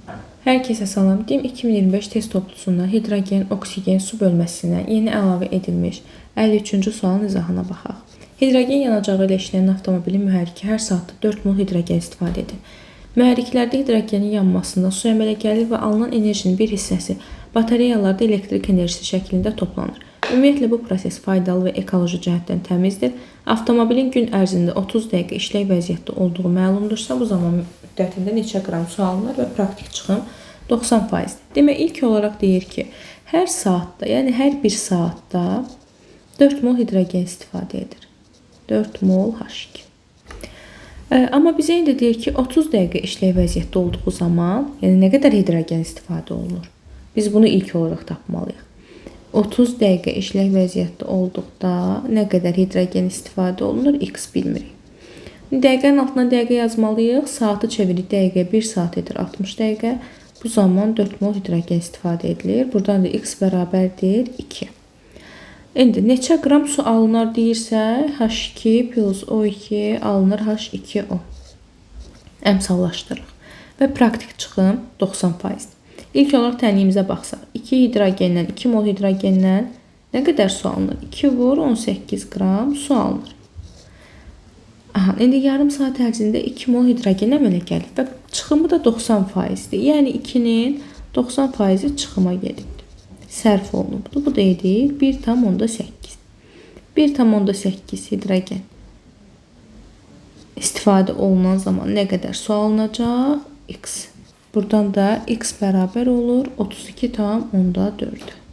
Hər kəsə salam. DİM 2025 test toplusunda hidrogen, oksigen su bölməsinə yeni əlavə edilmiş 53-cü sualın izahına baxaq. Hidrogen yanacağı ilə işləyən avtomobilin mühərriki hər saatda 4 mol hidrogen istifadə edir. Mühərriklərdə hidrogenin yanmasında su əmələ gəlir və alınan enerjinin bir hissəsi batareyalarda elektrik enerjisi şəklində toplanır. Ümumiyyətlə, bu proses faydalı və ekoloji cəhətdən təmizdir. Avtomobilin gün ərzində 30 dəqiqə işlək vəziyyətdə olduğu məlumdursa, bu zaman müddətində neçə qram su alınır və praktik çıxım 90%. Demək, ilk olaraq deyir ki, hər saatda, yəni hər bir saatda 4 mol hidrogen istifadə edir. 4 mol H2. Amma bizə indi deyir ki, 30 dəqiqə işlək vəziyyətdə olduğu zaman, yəni nə qədər hidrogen istifadə olunur? Biz bunu ilk olaraq tapmalıyıq. 30 dəqiqə işlək vəziyyətdə olduqda nə qədər hidrogen istifadə olunur, x bilmirik. Dəqiqənin altına dəqiqə yazmalıyıq. Saatı çeviririk dəqiqə, 1 saat edir 60 dəqiqə. Bu zaman 4 mol hidrogen istifadə edilir. Buradan da x bərabərdir 2. İndi neçə qram su alınır deyirsə, H2 plus O2 alınır H2O. Əmsallaşdırırıq. Və praktik çıxım 90%. İlk olaraq tənliyimizə baxsaq. 2 hidrogendən, 2 mol hidrogendən nə qədər su alınır? 2 vur 18 qram su alınır. İndi yarım saat ərzində 2 mol hidrogen əmələ gəlir və çıxımı da 90%dir. Yəni 2-nin 90%-i çıxıma gedibdir. Sərf olunubdur. Bu da edir 1,8. 1,8 hidrogen istifadə olunan zaman nə qədər su alınacaq? X. Buradan da x bərabər olur 32,4.